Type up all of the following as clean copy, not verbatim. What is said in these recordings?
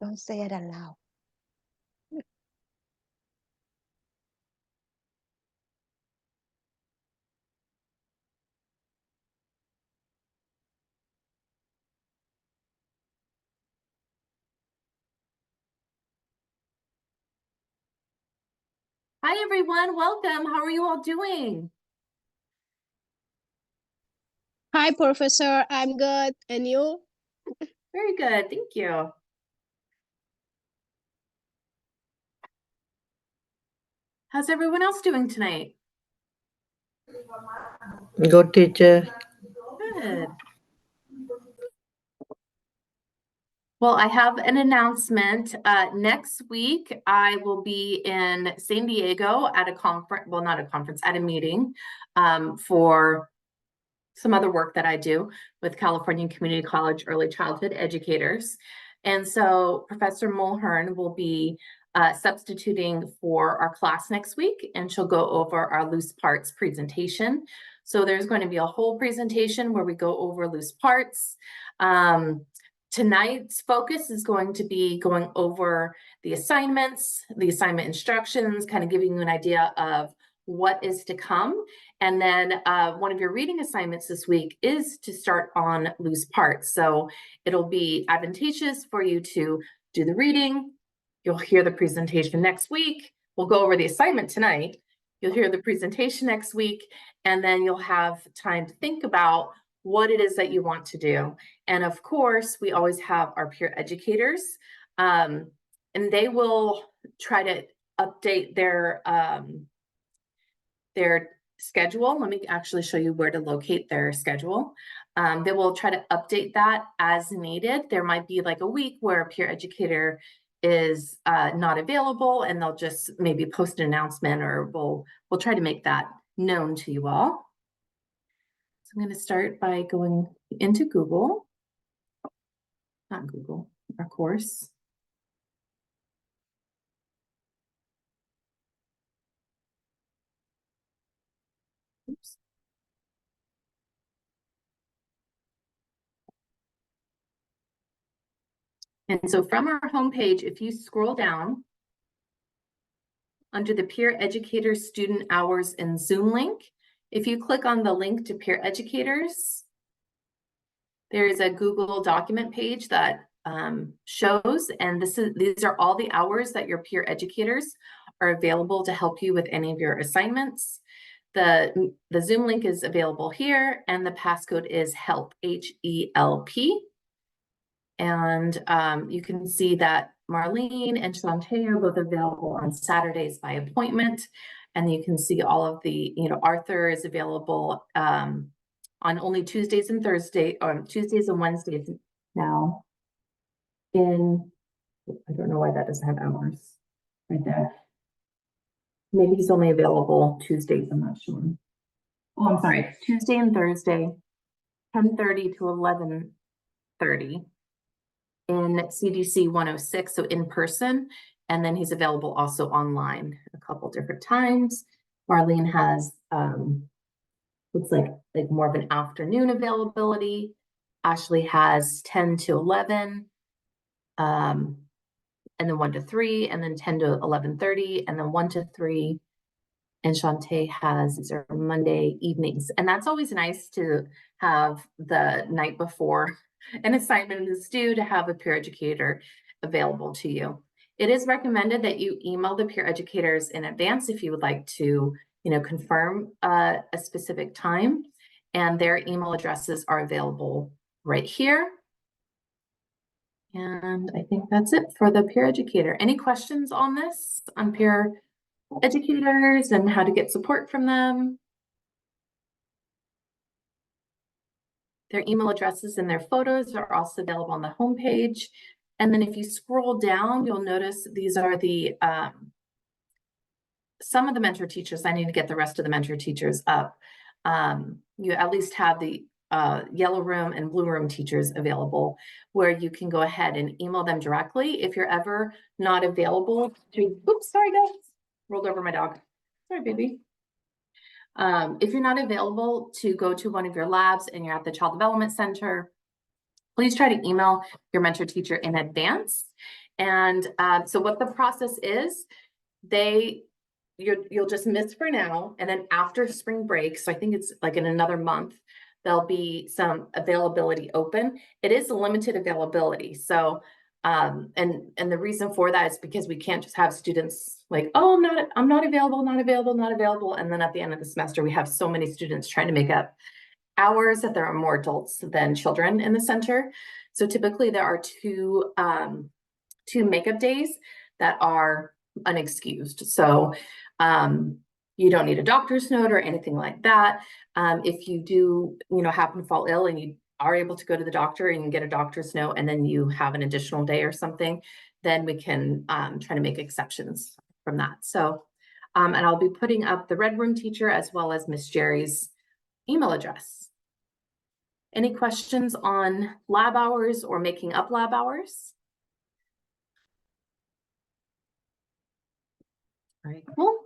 Don't say it aloud. Hi, everyone. Welcome. How are you all doing? Hi, Professor. I'm good. And you? Very good. Thank you. How's everyone else doing tonight? Good, teacher. Good. Well, I have an announcement. Next week, I will be in San Diego at a conference, well, not a conference, at a meeting for some other work that I do with California Community College Early Childhood Educators. And so Professor Mulhern will be substituting for our class next week, and she'll go over our loose parts presentation. So there's going to be a whole presentation where we go over loose parts. Tonight's focus is going to be going over the assignments, the assignment instructions, kind of giving you an idea of what is to come. And then one of your reading assignments this week is to start on loose parts. So it'll be advantageous for you to do the reading. You'll hear the presentation next week. We'll go over the assignment tonight. You'll hear the presentation next week, and then you'll have time to think about what it is that you want to do. And of course, we always have our peer educators, and they will try to update their schedule. Let me actually show you where to locate their schedule. They will try to update that as needed. There might be like a week where a peer educator is not available, and they'll just maybe post an announcement, or we'll try to make that known to you all. So I'm going to start by going into Google, not Google, our course. Oops. And so from our homepage, if you scroll down under the Peer Educator Student Hours and Zoom link, if you click on the link to Peer Educators, there is a Google document page that shows, and these are all the hours that your peer educators are available to help you with any of your assignments. The Zoom link is available here, and the passcode is HELP, H-E-L-P. And you can see that Marlene and Shantae are both available on Saturdays by appointment. And you can see all of the, Arthur is available on only Tuesdays and Thursdays, or Tuesdays and Wednesdays now. I don't know why that doesn't have hours right there. Maybe he's only available Tuesdays, I'm not sure. Oh, I'm sorry, Tuesday and Thursday, 10:30 to 11:30 in CDC 106, so in person, and then he's available also online a couple different times. Marlene has looks like more of an afternoon availability. Ashley has 10 to 11, and then 1 to 3, and then 10 to 11:30, and then 1 to 3. And Shantae has, these are Monday evenings. And that's always nice to have the night before an assignment is due to have a peer educator available to you. It is recommended that you email the peer educators in advance if you would like to, confirm a specific time, and their email addresses are available right here. And I think that's it for the peer educator. Any questions on this, on peer educators and how to get support from them? Their email addresses and their photos are also available on the homepage. And then if you scroll down, you'll notice these are the some of the mentor teachers. I need to get the rest of the mentor teachers up. You at least have the yellow room and blue room teachers available, where you can go ahead and email them directly if you're ever not available to, oops, sorry guys, rolled over my dog. Sorry, baby. If you're not available to go to one of your labs and you're at the Child Development Center, please try to email your mentor teacher in advance. And so what the process is, you'll just miss for now, and then after spring break, so I think it's like in another month, there'll be some availability open. It is a limited availability, so and the reason for that is because we can't just have students like, oh, I'm not available, not available, not available, and then at the end of the semester we have so many students trying to make up hours that there are more adults than children in the center. So typically there are two makeup days that are unexcused. So you don't need a doctor's note or anything like that. If you do, happen to fall ill and you are able to go to the doctor and get a doctor's note, and then you have an additional day or something, then we can try to make exceptions from that. So, and I'll be putting up the Red Room teacher as well as Miss Jerry's email address. Any questions on lab hours or making up lab hours? All right, cool.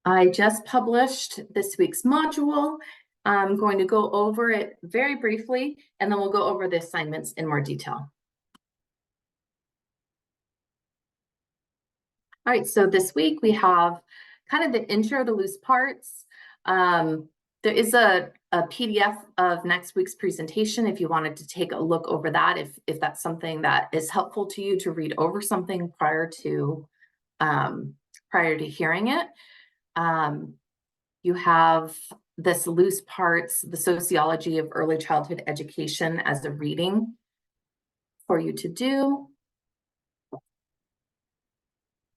I just published this week's module. I'm going to go over it very briefly, and then we'll go over the assignments in more detail. All right, so this week we have kind of the intro to loose parts. There is a PDF of next week's presentation if you wanted to take a look over that, if that's something that is helpful to you to read over something prior to hearing it. You have this loose parts, the sociology of early childhood education as a reading for you to do.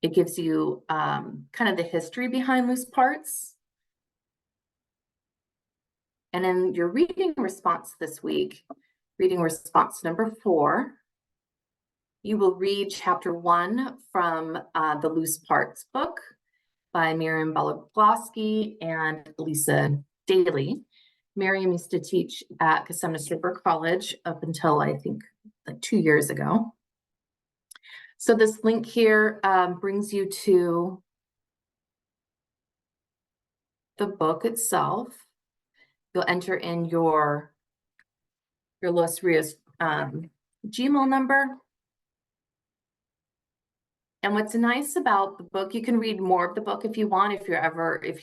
It gives you kind of the history behind loose parts. And in your reading response this week, reading response number 4, you will read chapter 1 from the Loose Parts book by Miriam Balogloski and Lisa Daly. Miriam used to teach at Cosumnes River College up until I think like 2 years ago. So this link here brings you to the book itself. You'll enter in your Los Rios Gmail number. And what's nice about the book, you can read more of the book if you want, if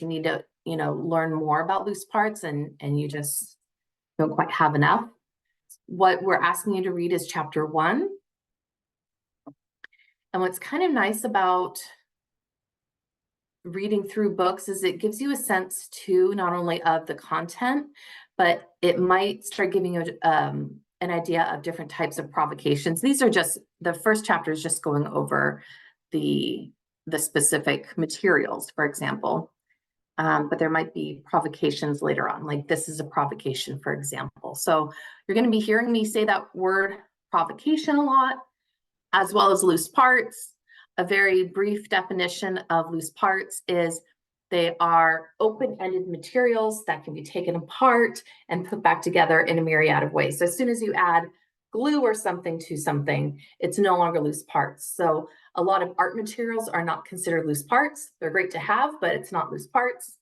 you need to, learn more about loose parts and you just don't quite have enough. What we're asking you to read is chapter 1. And what's kind of nice about reading through books is it gives you a sense too, not only of the content, but it might start giving you an idea of different types of provocations. These are just, the first chapter is just going over the specific materials, for example. But there might be provocations later on, like this is a provocation, for example. So you're going to be hearing me say that word provocation a lot, as well as loose parts. A very brief definition of loose parts is they are open-ended materials that can be taken apart and put back together in a myriad of ways. So as soon as you add glue or something to something, it's no longer loose parts. So a lot of art materials are not considered loose parts. They're great to have, but it's not loose parts.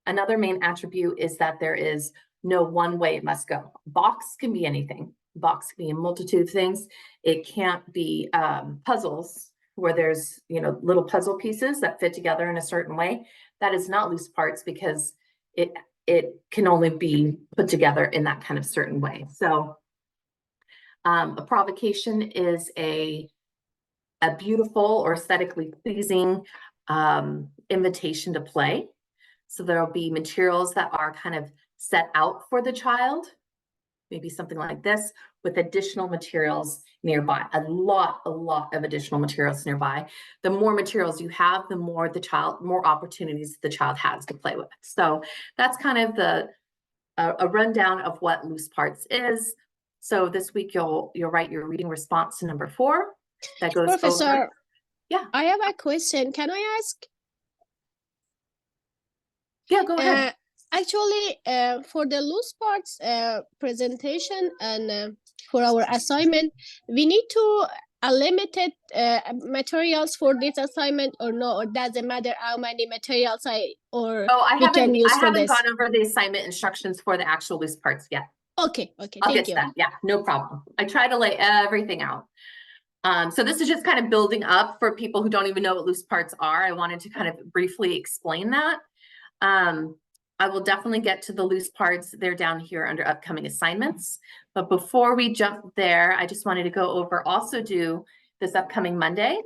Another main attribute is that there is no one way it must go. Box can be anything. Box can be a multitude of things. It can't be puzzles where there's, little puzzle pieces that fit together in a certain way. That is not loose parts because it can only be put together in that kind of certain way. So a provocation is a beautiful or aesthetically pleasing invitation to play. So there'll be materials that are kind of set out for the child, maybe something like this, with additional materials nearby, a lot of additional materials nearby. The more materials you have, the more more opportunities the child has to play with. So that's kind of a rundown of what loose parts is. So this week you'll write your reading response to number 4. That goes Professor, over. Yeah. I have a question. Can I ask? Yeah, go ahead. Actually, for the loose parts presentation and for our assignment, we need to limited materials for this assignment or no, or doesn't matter how many materials I can use for this? I haven't gone over the assignment instructions for the actual loose parts yet. Okay, I'll thank get you. to that. Yeah, no problem. I try to lay everything out. So this is just kind of building up for people who don't even know what loose parts are. I wanted to kind of briefly explain that. I will definitely get to the loose parts. They're down here under upcoming assignments. But before we jump there, I just wanted to go over also due this upcoming Monday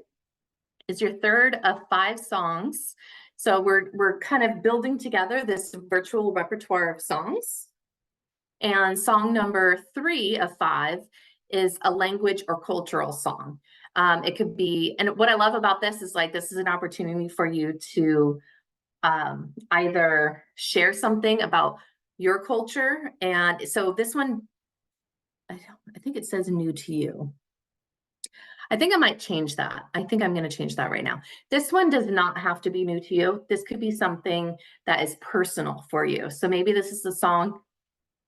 is your third of 5 songs. So we're kind of building together this virtual repertoire of songs. And song number 3 of 5 is a language or cultural song. It could be, and what I love about this is like, this is an opportunity for you to either share something about your culture. And so this one, I think it says new to you. I think I might change that. I think I'm going to change that right now. This one does not have to be new to you. This could be something that is personal for you. So maybe this is the song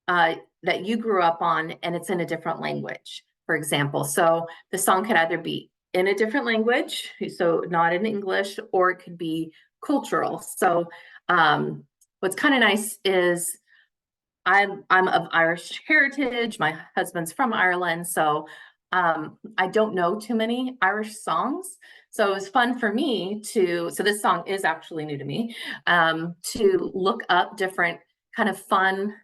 that you grew up on and it's in a different language, for example. So the song could either be in a different language, so not in English, or it could be cultural. So what's kind of nice is I'm of Irish heritage. My husband's from Ireland, so I don't know too many Irish songs. So it was fun for me to, so this song is actually new to me, to look up different kind of fun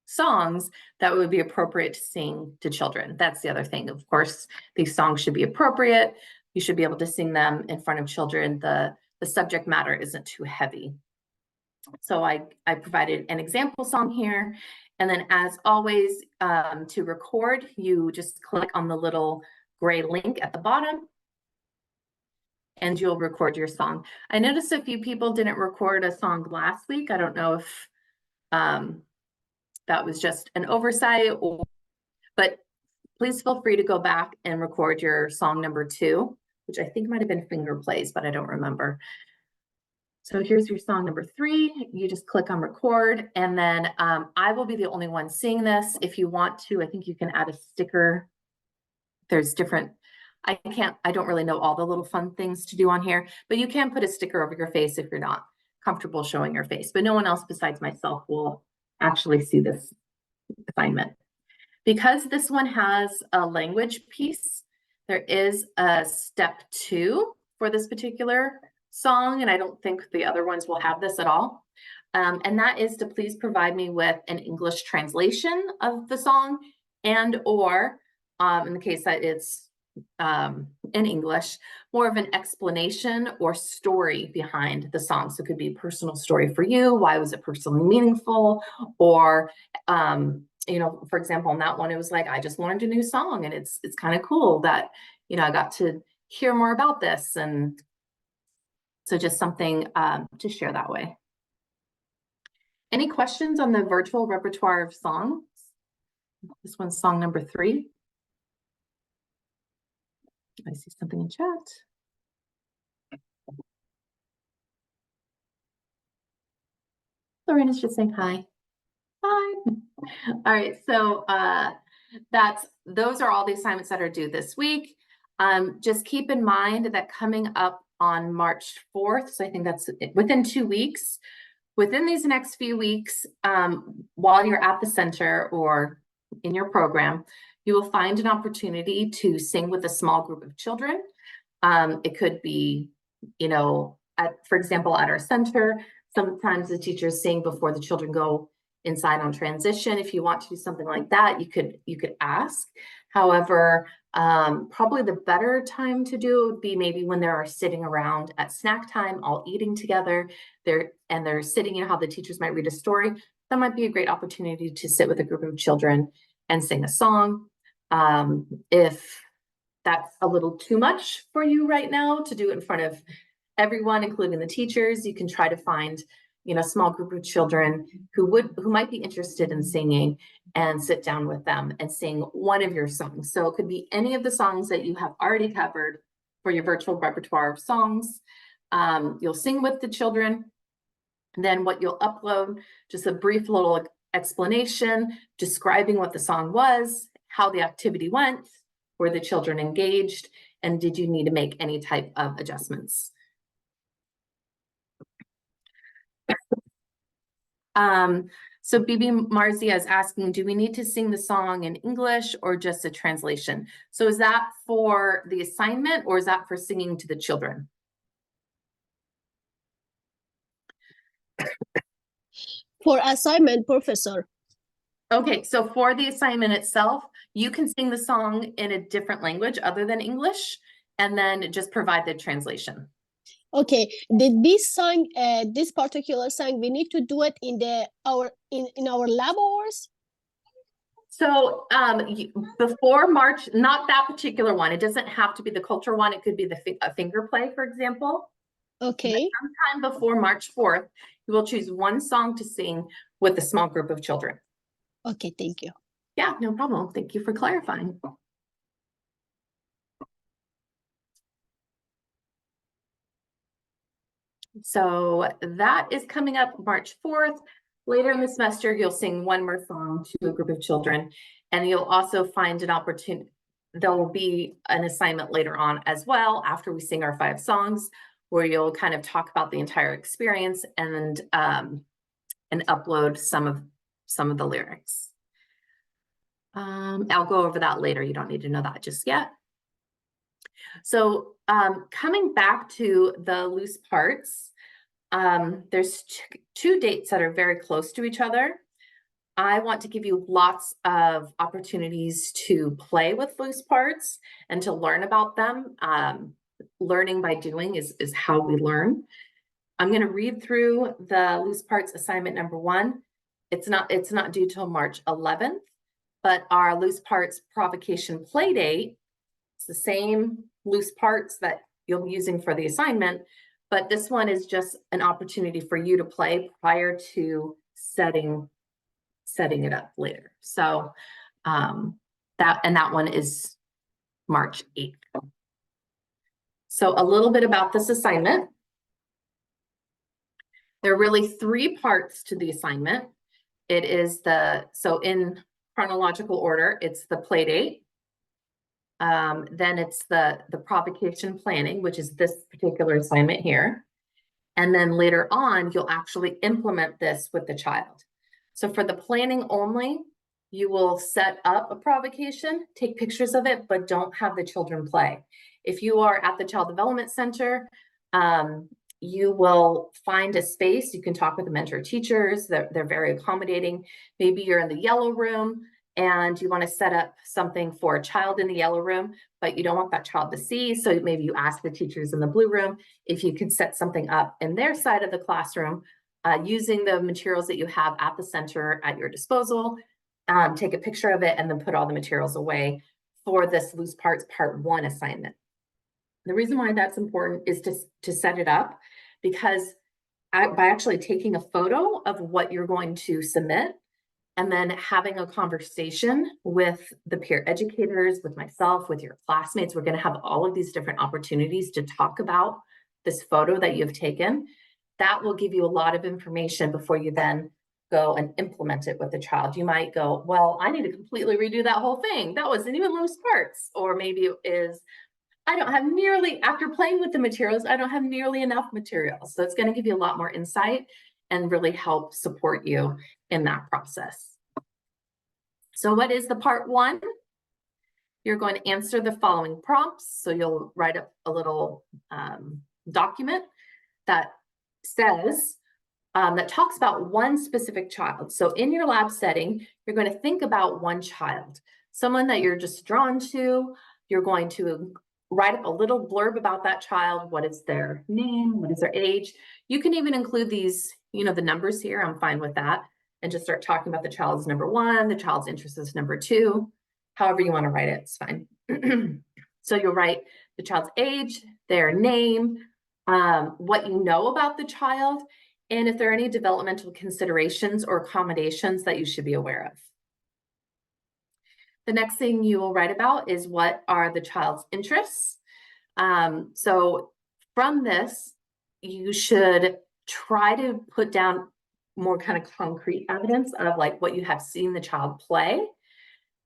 songs that would be appropriate to sing to children. That's the other thing. Of course, these songs should be appropriate. You should be able to sing them in front of children. The subject matter isn't too heavy. So I provided an example song here. And then as always, to record, you just click on the little gray link at the bottom and you'll record your song. I noticed a few people didn't record a song last week. I don't know if that was just an oversight, but please feel free to go back and record your song number 2, which I think might have been Finger Plays, but I don't remember. So here's your song number 3. You just click on record, and then I will be the only one seeing this. If you want to, I think you can add a sticker. There's different, I don't really know all the little fun things to do on here, but you can put a sticker over your face if you're not comfortable showing your face, but no one else besides myself will actually see this assignment. Because this one has a language piece, there is a step 2 for this particular song, and I don't think the other ones will have this at all. And that is to please provide me with an English translation of the song and or, in the case that it's in English, more of an explanation or story behind the song. So it could be a personal story for you. Why was it personally meaningful? Or, you know, for example, in that one, it was like, I just learned a new song and it's kind of cool that, you know, I got to hear more about this. And so just something to share that way. Any questions on the virtual repertoire of songs? This one's song number 3. I see something in chat. Lorena's just saying hi. Hi. All right, so those are all the assignments that are due this week. Just keep in mind that coming up on March 4th, so I think that's within 2 weeks, within these next few weeks, while you're at the center or in your program, you will find an opportunity to sing with a small group of children. It could be, you know, for example, at our center, sometimes the teachers sing before the children go inside on transition. If you want to do something like that, you could ask. However, probably the better time to do it would be maybe when they are sitting around at snack time, all eating together. They're sitting, you know, how the teachers might read a story. That might be a great opportunity to sit with a group of children and sing a song. If that's a little too much for you right now to do it in front of everyone, including the teachers, you can try to find, you know, a small group of children who might be interested in singing and sit down with them and sing one of your songs. So it could be any of the songs that you have already covered for your virtual repertoire of songs. You'll sing with the children. And then what you'll upload, just a brief little explanation describing what the song was, how the activity went, were the children engaged, and did you need to make any type of adjustments? So Bibi Marzia is asking, do we need to sing the song in English or just a translation? So is that for the assignment or is that for singing to the children? For assignment, professor. Okay, so for the assignment itself, you can sing the song in a different language other than English, and then just provide the translation. Okay, this song, this particular song, we need to do it in our lab hours. So before March, not that particular one. It doesn't have to be the culture one. It could be a finger play, for example. Okay. But sometime before March 4th, you will choose one song to sing with a small group of children. Okay, thank you. Yeah, no problem. Thank you for clarifying. So that is coming up March 4th. Later in the semester, you'll sing one more song to a group of children, and you'll also find an opportunity. There will be an assignment later on as well after we sing our 5 songs, where you'll kind of talk about the entire experience and upload some of the lyrics. I'll go over that later. You don't need to know that just yet. So coming back to the loose parts, there's two dates that are very close to each other. I want to give you lots of opportunities to play with loose parts and to learn about them. Learning by doing is how we learn. I'm going to read through the loose parts assignment number 1. It's not due till March 11th, but our loose parts provocation play date, it's the same loose parts that you'll be using for the assignment, but this one is just an opportunity for you to play prior to setting it up later. So that one is March 8th. So a little bit about this assignment. There are really 3 parts to the assignment. It is so in chronological order, it's the play date. Then it's the provocation planning, which is this particular assignment here. And then later on, you'll actually implement this with the child. So for the planning only, you will set up a provocation, take pictures of it, but don't have the children play. If you are at the Child Development Center, you will find a space. You can talk with the mentor teachers. They're very accommodating. Maybe you're in the yellow room and you want to set up something for a child in the yellow room, but you don't want that child to see. So maybe you ask the teachers in the blue room if you could set something up in their side of the classroom using the materials that you have at the center at your disposal. Take a picture of it and then put all the materials away for this loose parts part 1 assignment. The reason why that's important is to set it up, because by actually taking a photo of what you're going to submit and then having a conversation with the peer educators, with myself, with your classmates, we're going to have all of these different opportunities to talk about this photo that you've taken. That will give you a lot of information before you then go and implement it with the child. You might go, well, I need to completely redo that whole thing. That wasn't even loose parts. Or maybe it is, I don't have nearly, after playing with the materials, I don't have nearly enough materials. So it's going to give you a lot more insight and really help support you in that process. So what is the part 1? You're going to answer the following prompts. So you'll write up a little document that says, that talks about one specific child. So in your lab setting, you're going to think about one child, someone that you're just drawn to. You're going to write up a little blurb about that child. What is their name? What is their age? You can even include these, the numbers here. I'm fine with that. And just start talking about the child's number 1, the child's interest is number 2. However you want to write it, it's fine. So you'll write the child's age, their name, what you know about the child, and if there are any developmental considerations or accommodations that you should be aware of. The next thing you will write about is what are the child's interests. So from this, you should try to put down more kind of concrete evidence of like what you have seen the child play,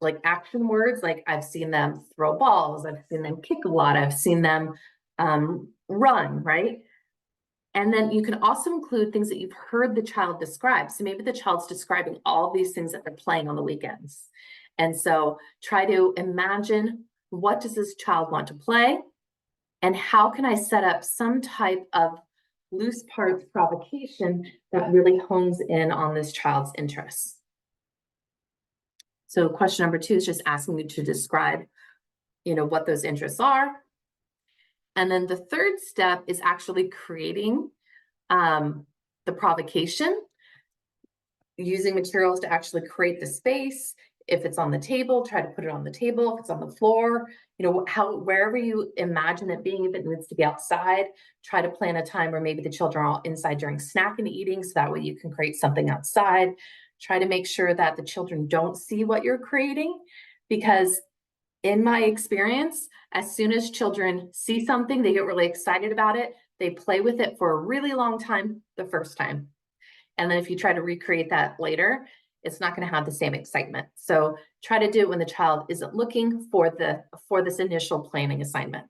like action words, like I've seen them throw balls, I've seen them kick a lot, I've seen them run, right? And then you can also include things that you've heard the child describe. So maybe the child's describing all these things that they're playing on the weekends. And so try to imagine, what does this child want to play? And how can I set up some type of loose parts provocation that really hones in on this child's interests? So question number 2 is just asking you to describe, what those interests are. And then the third step is actually creating the provocation, using materials to actually create the space. If it's on the table, try to put it on the table. If it's on the floor, wherever you imagine it being. If it needs to be outside, try to plan a time where maybe the children are all inside during snack and eating, so that way you can create something outside. Try to make sure that the children don't see what you're creating, because in my experience, as soon as children see something, they get really excited about it. They play with it for a really long time the first time. And then if you try to recreate that later, it's not going to have the same excitement. So try to do it when the child isn't looking for this initial planning assignment.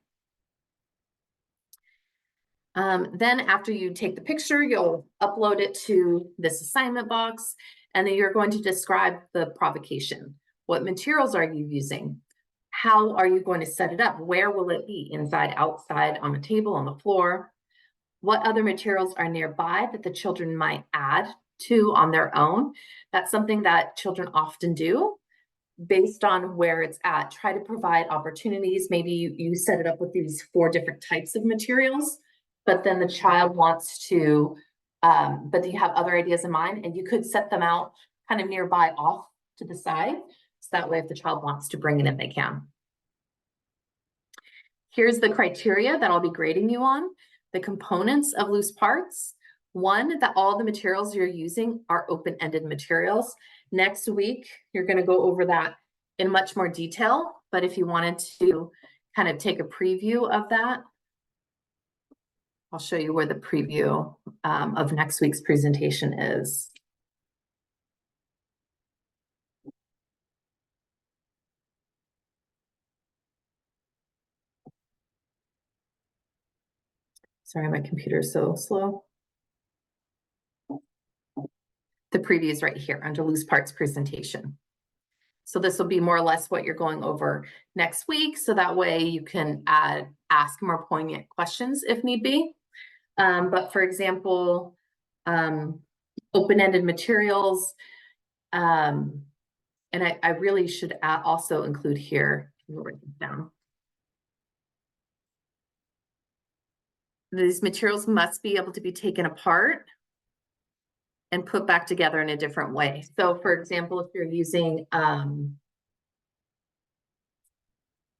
Then after you take the picture, you'll upload it to this assignment box, and then you're going to describe the provocation. What materials are you using? How are you going to set it up? Where will it be? Inside, outside, on the table, on the floor? What other materials are nearby that the children might add to on their own? That's something that children often do based on where it's at. Try to provide opportunities. Maybe you set it up with these 4 different types of materials, but then the child wants to, but you have other ideas in mind, and you could set them out kind of nearby off to the side. So that way, if the child wants to bring it in, they can. Here's the criteria that I'll be grading you on. The components of loose parts. 1, that all the materials you're using are open-ended materials. Next week, you're going to go over that in much more detail, but if you wanted to kind of take a preview of that, I'll show you where the preview of next week's presentation is. Sorry, my computer's so slow. The preview is right here under loose parts presentation. So this will be more or less what you're going over next week. So that way you can ask more poignant questions if need be. But for example, open-ended materials, and I really should also include here, write it down. These materials must be able to be taken apart and put back together in a different way. So for example, if you're using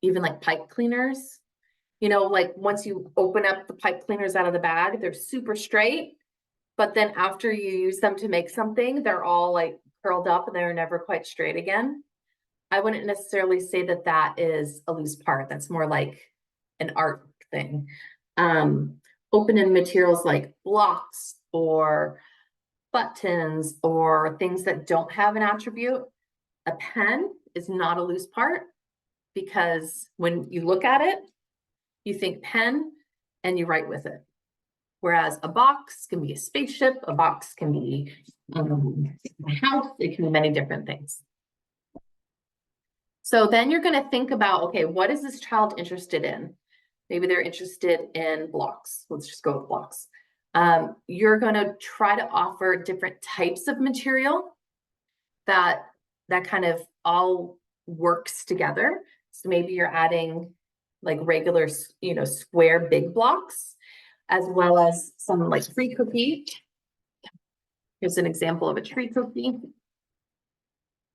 even like pipe cleaners, like once you open up the pipe cleaners out of the bag, they're super straight, but then after you use them to make something, they're all like curled up and they're never quite straight again. I wouldn't necessarily say that that is a loose part. That's more like an art thing. Open-end materials like blocks or buttons or things that don't have an attribute. A pen is not a loose part, because when you look at it, you think pen and you write with it. Whereas a box can be a spaceship, a box can be a house, it can be many different things. So then you're going to think about, okay, what is this child interested in? Maybe they're interested in blocks. Let's just go with blocks. You're going to try to offer different types of material that kind of all works together. So maybe you're adding like regular, square big blocks, as well as some like tree cookie. Here's an example of a tree cookie,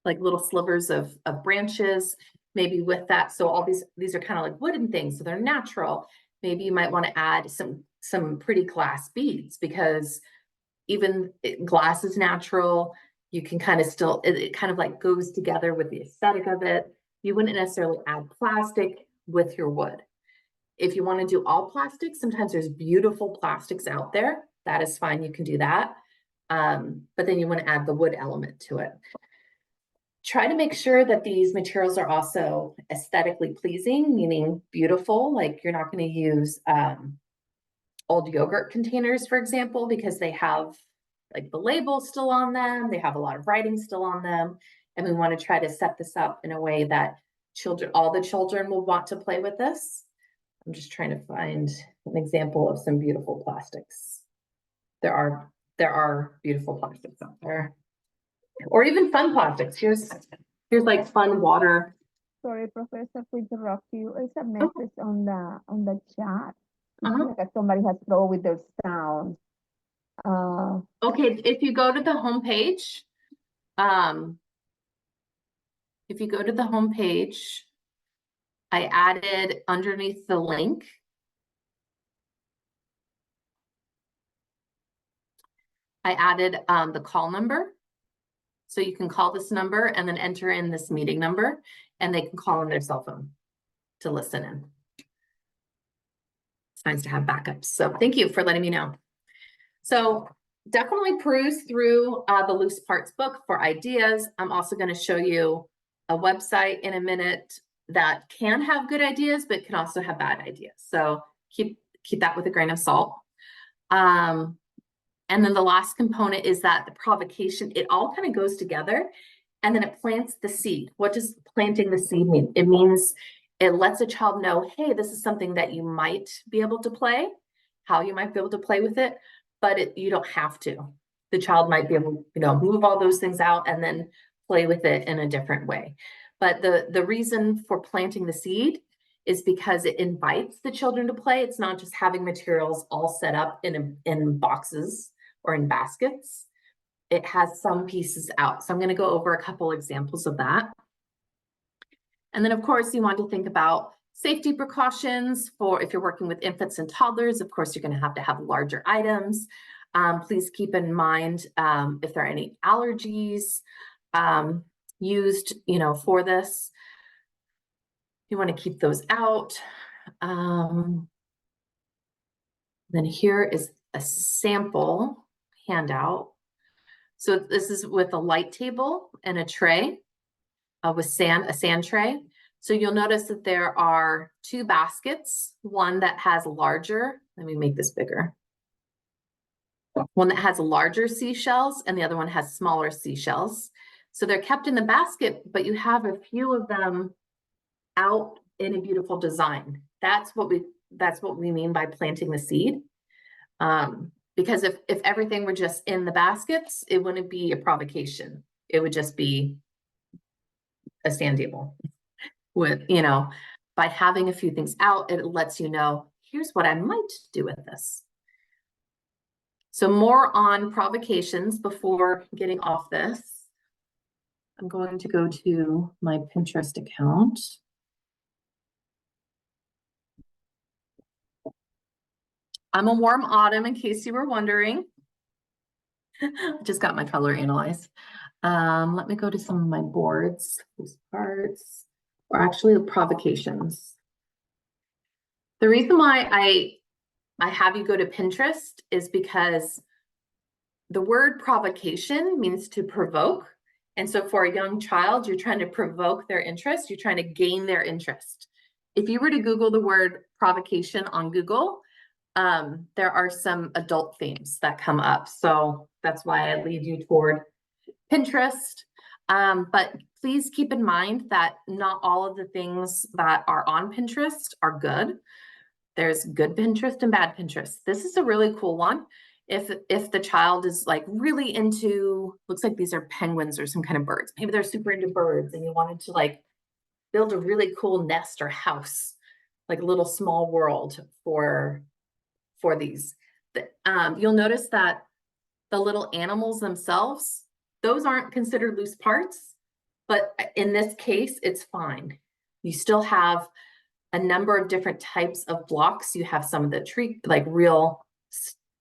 like little slivers of branches, maybe with that. So all these are kind of like wooden things, so they're natural. Maybe you might want to add some pretty glass beads, because even glass is natural. You can kind of still, it kind of like goes together with the aesthetic of it. You wouldn't necessarily add plastic with your wood. If you want to do all plastic, sometimes there's beautiful plastics out there. That is fine, you can do that. But then you want to add the wood element to it. Try to make sure that these materials are also aesthetically pleasing, meaning beautiful. Like you're not going to use old yogurt containers, for example, because they have like the label still on them, they have a lot of writing still on them. And we want to try to set this up in a way that all the children will want to play with this. I'm just trying to find an example of some beautiful plastics. There are beautiful plastics out there. Or even fun plastics. Here's like fun water. Sorry, Professor, to interrupt you. It's a message on the chat. It's like somebody has trouble with their sound. Okay, if you go to the homepage, I added underneath the link. I added the call number. So you can call this number and then enter in this meeting number, and they can call on their cell phone to listen in. It's nice to have backups. So thank you for letting me know. So definitely peruse through the Loose Parts book for ideas. I'm also going to show you a website in a minute that can have good ideas, but can also have bad ideas. So keep that with a grain of salt. And then the last component is that the provocation, it all kind of goes together, and then it plants the seed. What does planting the seed mean? It means it lets a child know, hey, this is something that you might be able to play, how you might be able to play with it, but you don't have to. The child might be able to, move all those things out and then play with it in a different way. But the reason for planting the seed is because it invites the children to play. It's not just having materials all set up in boxes or in baskets. It has some pieces out. So I'm going to go over a couple examples of that. And then, of course, you want to think about safety precautions for if you're working with infants and toddlers. Of course, you're going to have larger items. Please keep in mind if there are any allergies used, for this. You want to keep those out. Then here is a sample handout. So this is with a light table and a tray with a sand tray. So you'll notice that there are two baskets, one that has larger, let me make this bigger. One that has larger seashells and the other one has smaller seashells. So they're kept in the basket, but you have a few of them out in a beautiful design. That's what we mean by planting the seed. Because if everything were just in the baskets, it wouldn't be a provocation. It would just be a sand table. With, by having a few things out, it lets you know, here's what I might do with this. So more on provocations before getting off this. I'm going to go to my Pinterest account. I'm a warm autumn, in case you were wondering. Just got my color analyzed. Let me go to some of my boards, these parts, or actually the provocations. The reason why I have you go to Pinterest is because the word provocation means to provoke. And so for a young child, you're trying to provoke their interest. You're trying to gain their interest. If you were to Google the word provocation on Google, there are some adult themes that come up. So that's why I lead you toward Pinterest. But please keep in mind that not all of the things that are on Pinterest are good. There's good Pinterest and bad Pinterest. This is a really cool one. If the child is like really into, looks like these are penguins or some kind of birds. Maybe they're super into birds and you wanted to like build a really cool nest or house, like a little small world for these. You'll notice that the little animals themselves, those aren't considered loose parts, but in this case, it's fine. You still have a number of different types of blocks. You have some of the tree, like real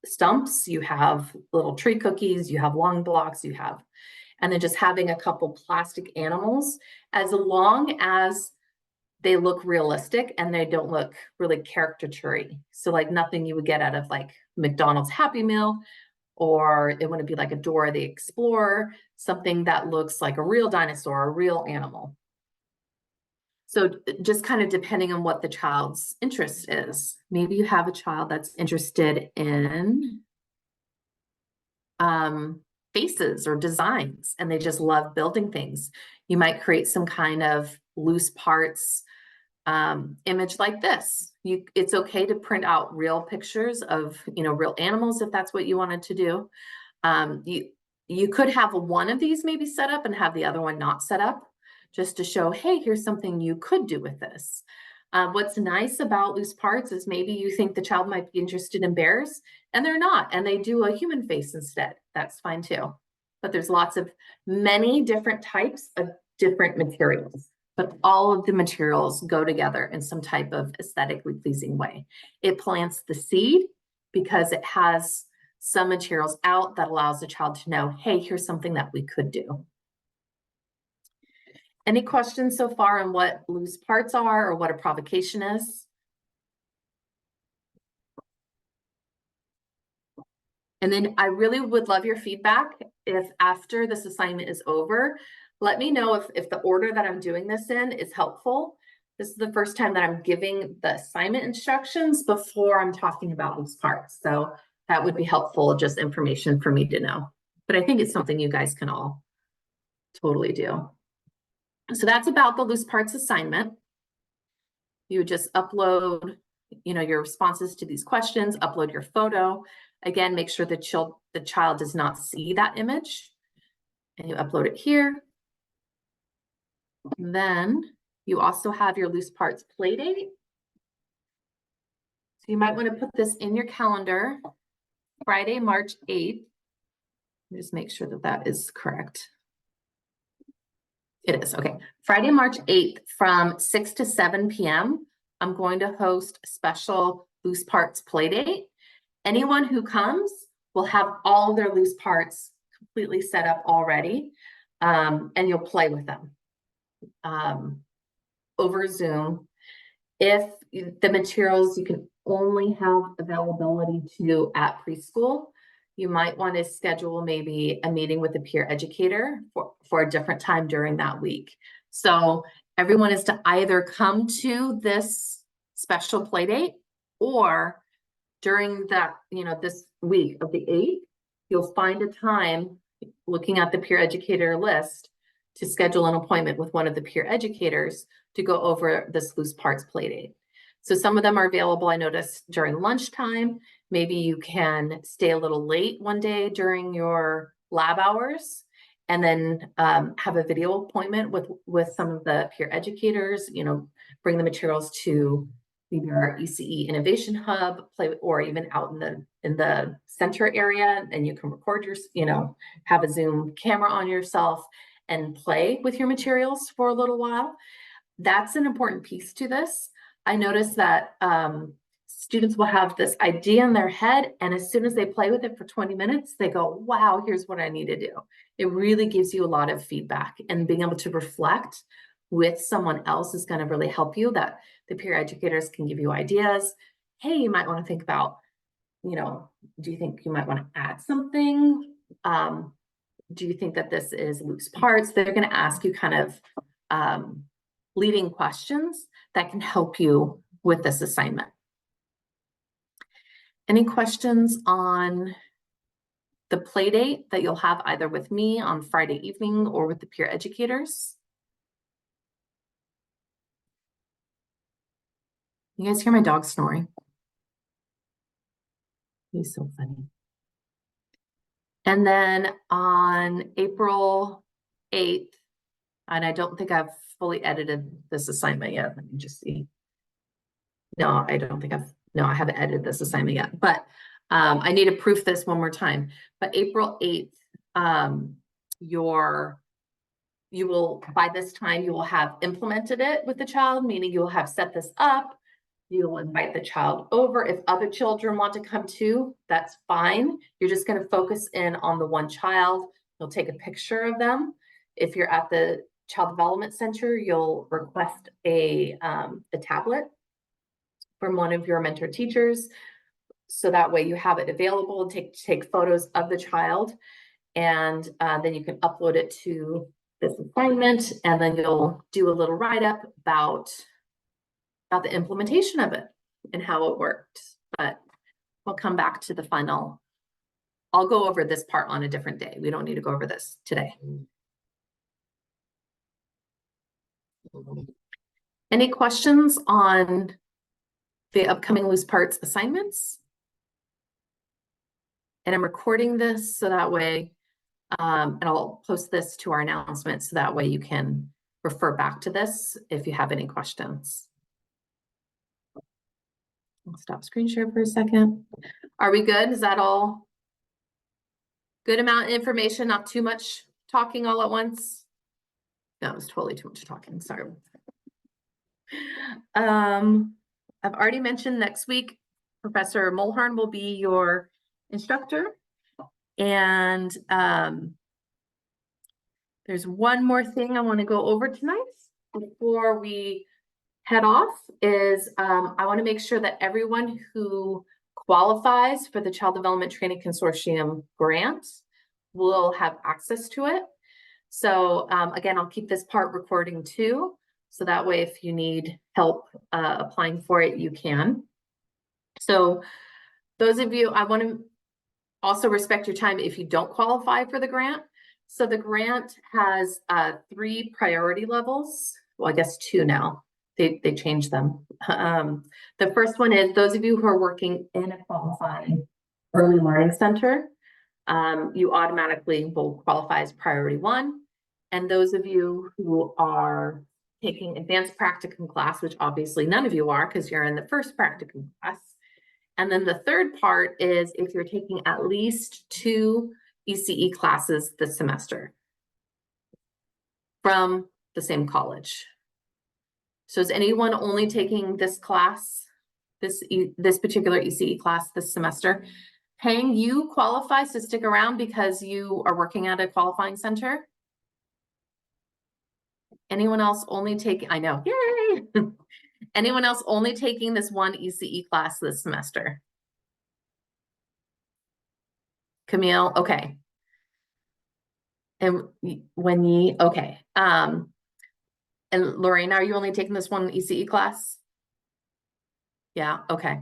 stumps, you have little tree cookies, you have long blocks, and then just having a couple plastic animals, as long as they look realistic and they don't look really caricature-y. So like nothing you would get out of like McDonald's Happy Meal, or it wouldn't be like a Dora the Explorer, something that looks like a real dinosaur, a real animal. So just kind of depending on what the child's interest is. Maybe you have a child that's interested in faces or designs, and they just love building things. You might create some kind of loose parts image like this. It's okay to print out real pictures of, real animals if that's what you wanted to do. You could have one of these maybe set up and have the other one not set up, just to show, hey, here's something you could do with this. What's nice about loose parts is maybe you think the child might be interested in bears and they're not, and they do a human face instead. That's fine too. But there's many different types of different materials, but all of the materials go together in some type of aesthetically pleasing way. It plants the seed because it has some materials out that allows the child to know, hey, here's something that we could do. Any questions so far on what loose parts are or what a provocation is? And then I really would love your feedback. If after this assignment is over, let me know if the order that I'm doing this in is helpful. This is the first time that I'm giving the assignment instructions before I'm talking about loose parts. So that would be helpful, just information for me to know. But I think it's something you guys can all totally do. So that's about the loose parts assignment. You would just upload, your responses to these questions, upload your photo. Again, make sure the child does not see that image, and you upload it here. And then you also have your loose parts play date. So you might want to put this in your calendar, Friday, March 8th. Just make sure that that is correct. It is, okay. Friday, March 8th from 6 to 7 p.m. I'm going to host a special loose parts play date. Anyone who comes will have all their loose parts completely set up already, and you'll play with them over Zoom. If the materials you can only have availability to at preschool, you might want to schedule maybe a meeting with a peer educator for a different time during that week. So everyone is to either come to this special play date, or during that, this week of the 8th, you'll find a time looking at the peer educator list to schedule an appointment with one of the peer educators to go over this loose parts play date. So some of them are available, I noticed, during lunchtime. Maybe you can stay a little late one day during your lab hours and then have a video appointment with some of the peer educators, bring the materials to maybe our ECE Innovation Hub, or even out in the center area, and you can record have a Zoom camera on yourself and play with your materials for a little while. That's an important piece to this. I noticed that students will have this idea in their head, and as soon as they play with it for 20 minutes, they go, wow, here's what I need to do. It really gives you a lot of feedback, and being able to reflect with someone else is going to really help you, that the peer educators can give you ideas. Hey, you might want to think about, do you think you might want to add something? Do you think that this is loose parts? They're going to ask you kind of leading questions that can help you with this assignment. Any questions on the play date that you'll have either with me on Friday evening or with the peer educators? You guys hear my dog snoring? He's so funny. And then on April 8th, and I don't think I've fully edited this assignment yet. Let me just see. No, I don't think I haven't edited this assignment yet, but I need to proof this one more time. But April 8th, you will, by this time, you will have implemented it with the child, meaning you will have set this up. You will invite the child over. If other children want to come too, that's fine. You're just going to focus in on the one child. You'll take a picture of them. If you're at the Child Development Center, you'll request a tablet from one of your mentor teachers. So that way you have it available, take photos of the child, and then you can upload it to this assignment, and then you'll do a little write-up about the implementation of it and how it worked. But we'll come back to the final. I'll go over this part on a different day. We don't need to go over this today. Any questions on the upcoming loose parts assignments? And I'm recording this so that way, and I'll post this to our announcement so that way you can refer back to this if you have any questions. I'll stop screen share for a second. Are we good? Is that all? Good amount of information, not too much talking all at once? No, it was totally too much talking, sorry. I've already mentioned next week, Professor Mulhern will be your instructor. And there's one more thing I want to go over tonight before we head off is I want to make sure that everyone who qualifies for the Child Development Training Consortium grant will have access to it. So again, I'll keep this part recording too. So that way, if you need help applying for it, you can. So those of you, I want to also respect your time if you don't qualify for the grant. So the grant has 3 priority levels. Well, I guess 2 now. They changed them. The first one is those of you who are working in a qualifying early learning center, you automatically will qualify as priority 1. And those of you who are taking advanced practicum class, which obviously none of you are because you're in the first practicum class. And then the third part is if you're taking at least 2 ECE classes this semester from the same college. So is anyone only taking this class, this particular ECE class this semester? Peng, you qualify to stick around because you are working at a qualifying center? Anyone else only taking, I know, yay! Anyone else only taking this one ECE class this semester? Camille, okay. And when okay. And Lorraine, are you only taking this one ECE class? Yeah, okay.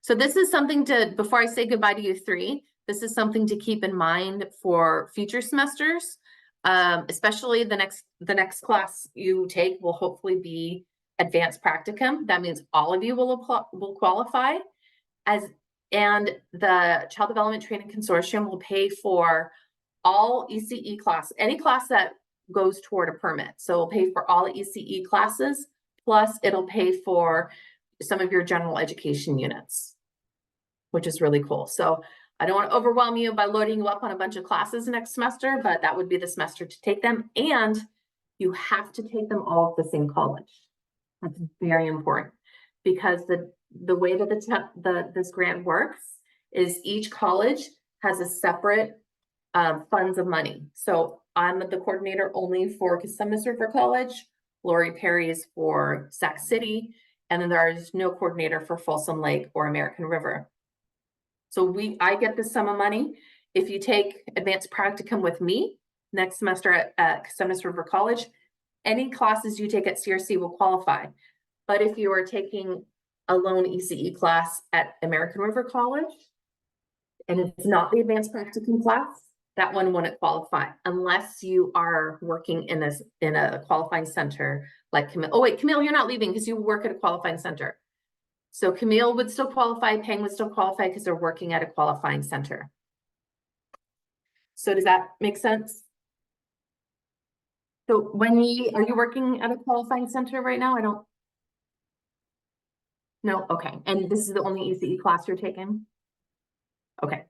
So this is something to, before I say goodbye to you 3, this is something to keep in mind for future semesters. Especially the next class you take will hopefully be advanced practicum. That means all of you will qualify and the Child Development Training Consortium will pay for all ECE class, any class that goes toward a permit. So it'll pay for all ECE classes, plus it'll pay for some of your general education units, which is really cool. So I don't want to overwhelm you by loading you up on a bunch of classes next semester, but that would be the semester to take them. And you have to take them all at the same college. That's very important because the way that this grant works is each college has a separate funds of money. So I'm the coordinator only for Cosumnes River College. Lori Perry is for Sac City. And then there is no coordinator for Folsom Lake or American River. So I get the sum of money. If you take advanced practicum with me next semester at Cosumnes River College, any classes you take at CRC will qualify. But if you are taking a lone ECE class at American River College, and it's not the advanced practicum class, that one wouldn't qualify unless you are working in a qualifying center like Camille. Oh wait, Camille, you're not leaving because you work at a qualifying center. So Camille would still qualify, Peng would still qualify because they're working at a qualifying center. So does that make sense? So are you working at a qualifying center right now? No, okay. And this is the only ECE class you're taking? Okay.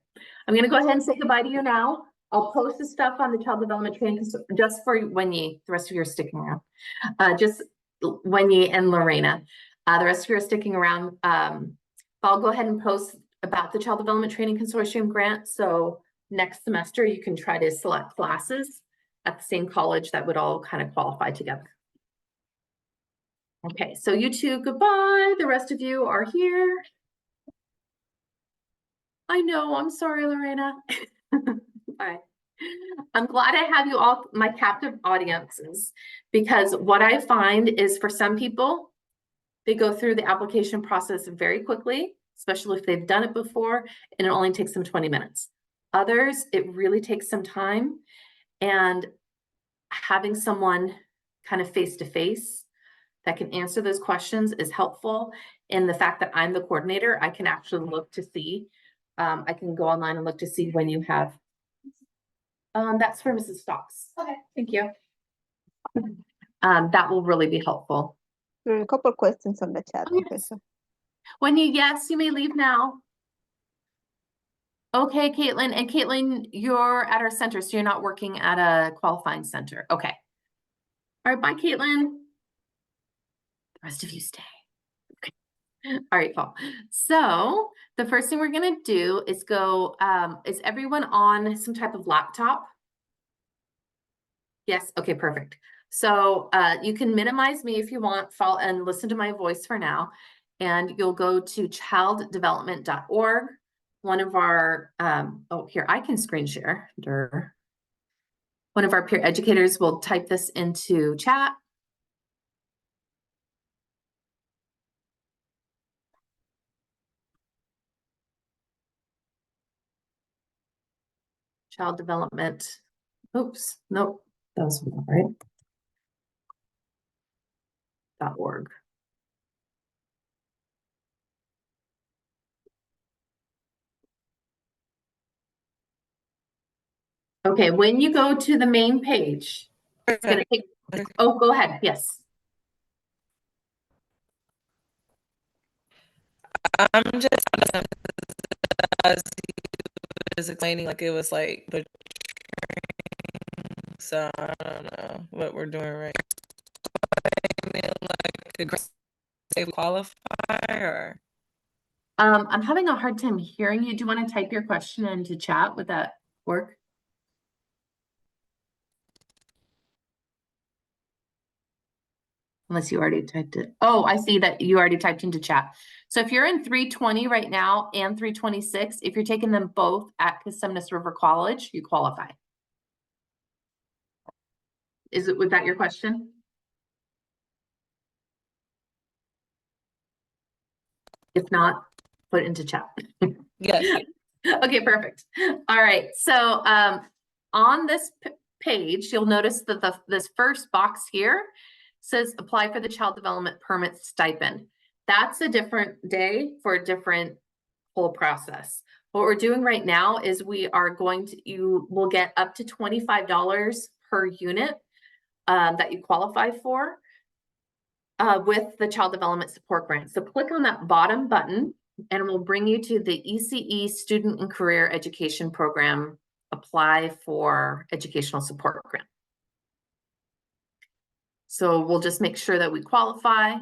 I'm gonna go ahead and say goodbye to you now. I'll post the stuff on the Child Development Training just for Wenyi, the rest of you are sticking around. Just Wenyi and Lorena. The rest of you are sticking around. I'll go ahead and post about the Child Development Training Consortium grant. So next semester, you can try to select classes at the same college that would all kind of qualify together. Okay, so you two, goodbye. The rest of you are here. I know, I'm sorry, Lorena. Bye. I'm glad I have you all, my captive audiences, because what I find is for some people, they go through the application process very quickly, especially if they've done it before, and it only takes them 20 minutes. Others, it really takes some time, and having someone kind of face-to-face that can answer those questions is helpful. And the fact that I'm the coordinator, I can actually look to see, I can go online and look to see when you have. That's for Mrs. Stocks. Okay, thank you. That will really be helpful. There are a couple of questions on the chat, Oh, yes. Professor. When yes, you may leave now. Okay, Caitlin, and Caitlin, you're at our center, so you're not working at a qualifying center. Okay. All right, bye, Caitlin. The rest of you stay. Okay. All right, Paul. So the first thing we're gonna do is go, is everyone on some type of laptop? Yes, okay, perfect. So you can minimize me if you want, follow and listen to my voice for now. And you'll go to childdevelopment.org. One of our, oh, here, I can screen share. One of our peer educators will type this into chat. Child development. Oops, nope, that was not right. .org. Okay, when you go to the main page, it's gonna take, oh, go ahead, yes. I'm just as he was explaining, like it was like the so I don't know what we're doing right. I mean, like say qualify or I'm having a hard time hearing you. Do you want to type your question into chat? Would that work? Unless you already typed it. Oh, I see that you already typed into chat. So if you're in 320 right now and 326, if you're taking them both at Cosumnes River College, you qualify. Was that your question? If not, put it into chat. yes. Okay, perfect. All right. So on this page, you'll notice that this first box here says apply for the child development permit stipend. That's a different day for a different whole process. What we're doing right now is we are going to, you will get up to $25 per unit that you qualify for with the child development support grant. So click on that bottom button and it will bring you to the ECE Student and Career Education Program, apply for educational support grant. So we'll just make sure that we qualify.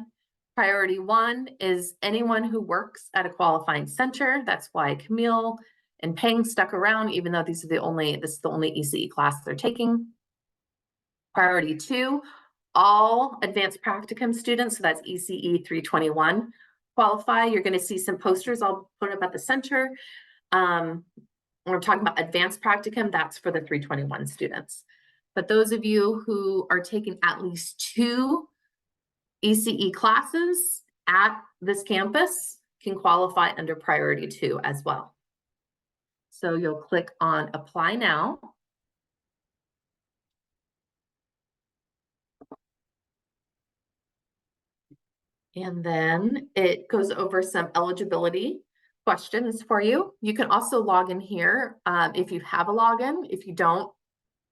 Priority 1 is anyone who works at a qualifying center. That's why Camille and Peng stuck around, even though this is the only ECE class they're taking. Priority 2, all advanced practicum students, so that's ECE 321, qualify. You're going to see some posters I'll put up at the center. When we're talking about advanced practicum, that's for the 321 students. But those of you who are taking at least 2 ECE classes at this campus can qualify under priority 2 as well. So you'll click on apply now. And then it goes over some eligibility questions for you. You can also log in here if you have a login. If you don't,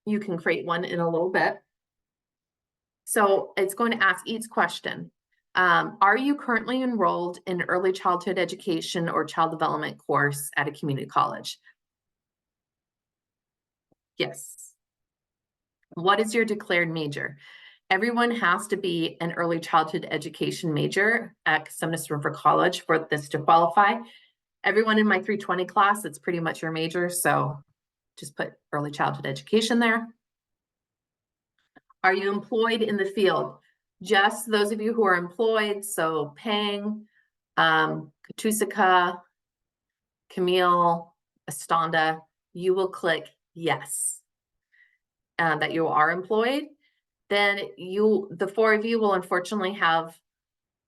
you can create one in a little bit. So it's going to ask each question. Are you currently enrolled in early childhood education or child development course at a community college? Yes. What is your declared major? Everyone has to be an early childhood education major at Cosumnes River College for this to qualify. Everyone in my 320 class, it's pretty much your major, so just put early childhood education there. Are you employed in the field? Just those of you who are employed, so Peng, Katusika, Camille, Estonda, you will click yes. that you are employed, then the 4 of you will unfortunately have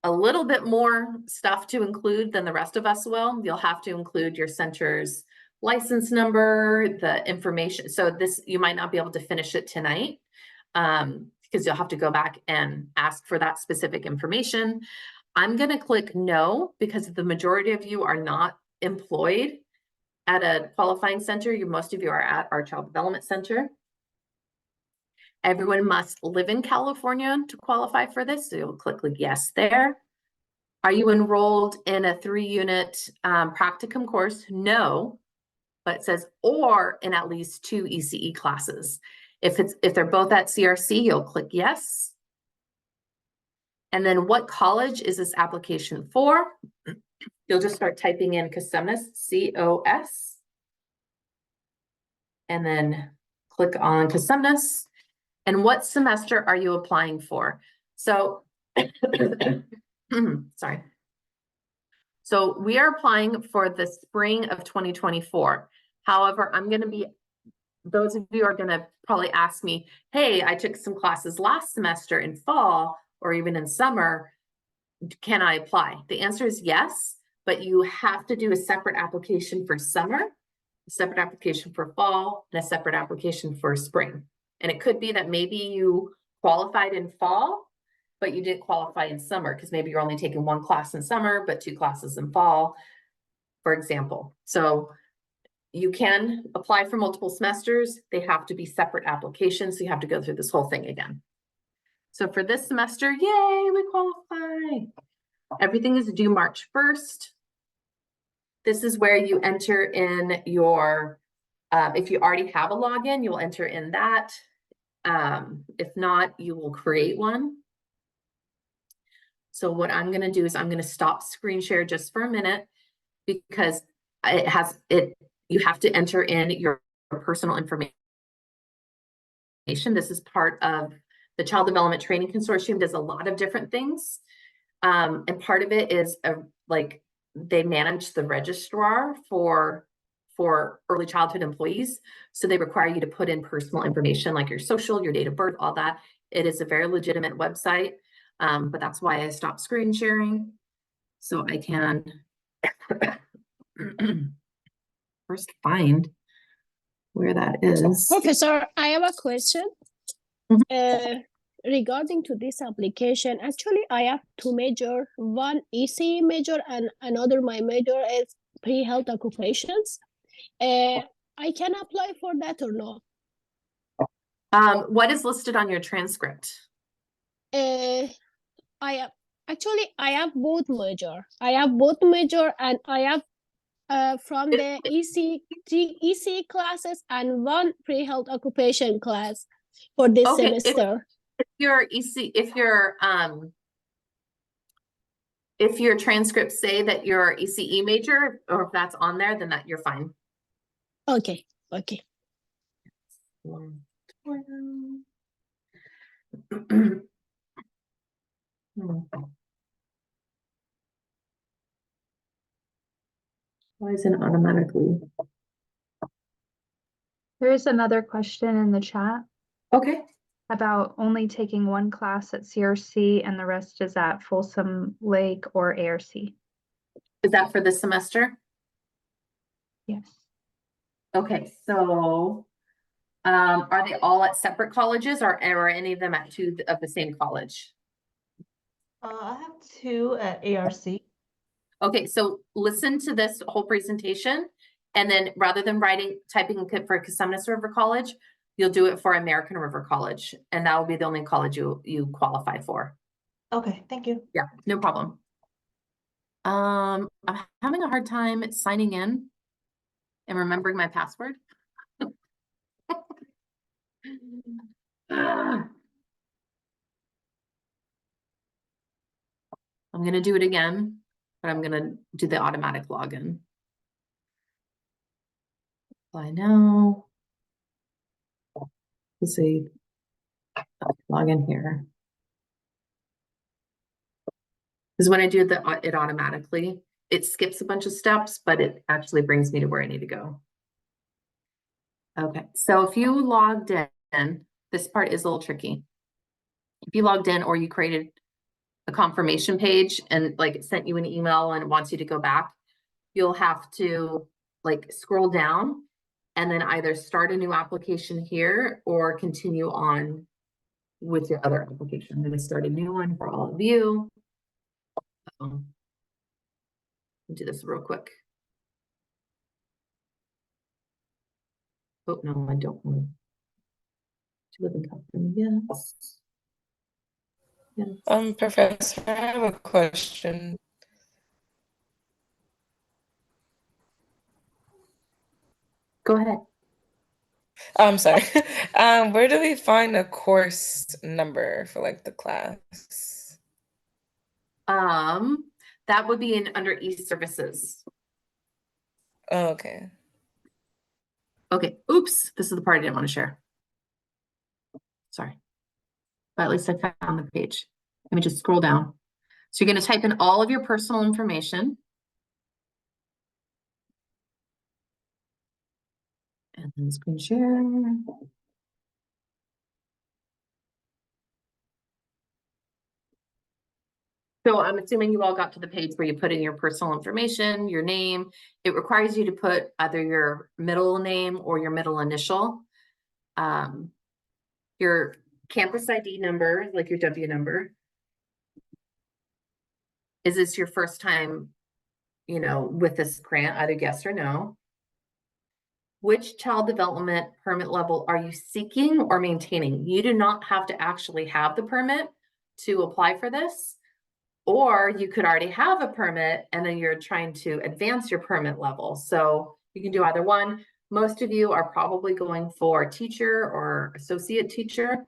a little bit more stuff to include than the rest of us will. You'll have to include your center's license number, the information. So this, you might not be able to finish it tonight, because you'll have to go back and ask for that specific information. I'm gonna click no, because the majority of you are not employed at a qualifying center. Most of you are at our Child Development Center. Everyone must live in California to qualify for this, so you'll click yes there. Are you enrolled in a 3-unit practicum course? No, but it says or in at least 2 ECE classes. If they're both at CRC, you'll click yes. And then what college is this application for? You'll just start typing in COSUMNUS, C-O-S, and then click on COSUMNUS. And what semester are you applying for? So, sorry. So we are applying for the spring of 2024. However, those of you are gonna probably ask me, hey, I took some classes last semester in fall or even in summer, can I apply? The answer is yes, but you have to do a separate application for summer, a separate application for fall, and a separate application for spring. And it could be that maybe you qualified in fall, but you didn't qualify in summer because maybe you're only taking 1 class in summer, but 2 classes in fall, for example. So you can apply for multiple semesters. They have to be separate applications. So you have to go through this whole thing again. So for this semester, yay, we qualify. Everything is due March 1st. This is where you enter in your, if you already have a login, you will enter in that. If not, you will create one. So what I'm gonna do is I'm gonna stop screen share just for a minute because you have to enter in your personal information. This is part of the Child Development Training Consortium, does a lot of different things. And part of it is they manage the registrar for early childhood employees. So they require you to put in personal information like your social, your date of birth, all that. It is a very legitimate website, but that's why I stopped screen sharing. So I can first find where that is. Professor, I have a question. Regarding to this application, actually, I have 2 major, one ECE major and another my major is pre-health occupations. I can apply for that or no? What is listed on your transcript? I have both major. I have both major and I have from the ECE classes and 1 pre-health occupation class for this semester. If your transcripts say that you're ECE major, or if that's on there, then that you're fine. Okay. Why is it automatically? There is another question in the chat Okay. about only taking 1 class at CRC and the rest is at Folsom Lake or ARC. Is that for this semester? Yes. Okay, so are they all at separate colleges or are any of them at 2 of the same college? I have 2 at ARC. Okay, so listen to this whole presentation, and then rather than typing for COSUMNUS River College, you'll do it for American River College, and that will be the only college you qualify for. Okay, thank you. Yeah, no problem. I'm having a hard time signing in and remembering my password. I'm gonna do it again, but I'm gonna do the automatic login. I know. Let's see. Log in here. Because when I do it automatically, it skips a bunch of steps, but it actually brings me to where I need to go. Okay, so if you logged in, in, this part is a little tricky. If you logged in or you created a confirmation page and like it sent you an email and it wants you to go back, you'll have to like scroll down and then either start a new application here or continue on with your other application. I'm going to start a new one for all of you. Do this real quick. Oh, no, I don't want to live in California. Yes. Yes. Professor, I have a question. Go ahead. I'm sorry. Where do we find a course number for like the class? That would be under e-services. Oh, okay. Okay, oops, this is the part I didn't want to share. Sorry. But at least I found the page. Let me just scroll down. So you're going to type in all of your personal information. And then screen share. So I'm assuming you all got to the page where you put in your personal information, your name. It requires you to put either your middle name or your middle initial. Your campus ID number, like your W number. Is this your first time, you know, with this grant, either yes or no? Which child development permit level are you seeking or maintaining? You do not have to actually have the permit to apply for this. Or you could already have a permit and then you're trying to advance your permit level. So you can do either one. Most of you are probably going for teacher or associate teacher. And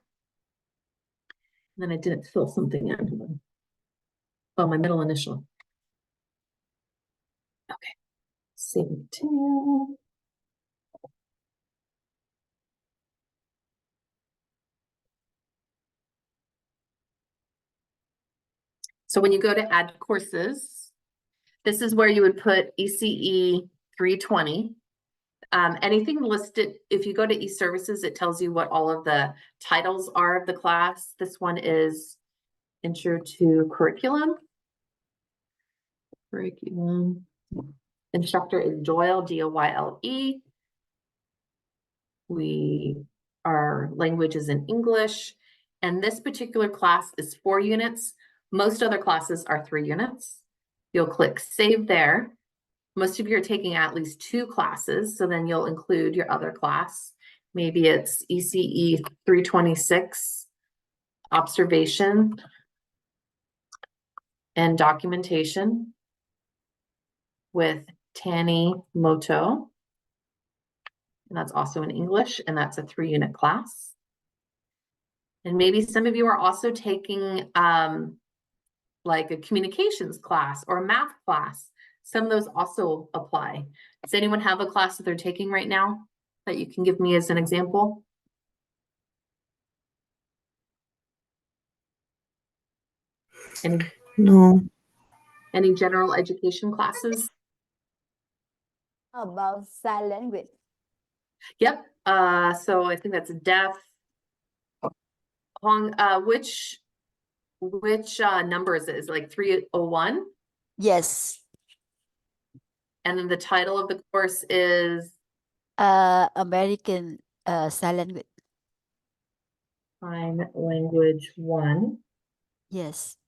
then I didn't fill something in. Oh, my middle initial. Okay. Save and continue. So when you go to add courses, this is where you would put ECE 320. Anything listed, if you go to e-services, it tells you what all of the titles are of the class. This one is Intro to Curriculum. Instructor is Doyle, D-O-Y-L-E. Our language is in English. And this particular class is 4 units. Most other classes are 3 units. You'll click Save there. Most of you are taking at least 2 classes, so then you'll include your other class. Maybe it's ECE 326, Observation and Documentation with Tanimoto. And that's also in English, and that's a 3-unit class. And maybe some of you are also taking like a communications class or a math class. Some of those also apply. Does anyone have a class that they're taking right now that you can give me as an example? No. Any general education classes? About sign language. Yep. So I think that's deaf. Which number is it? Is it like 301? Yes. And then the title of the course is American sign language. Sign Language 1, Yes.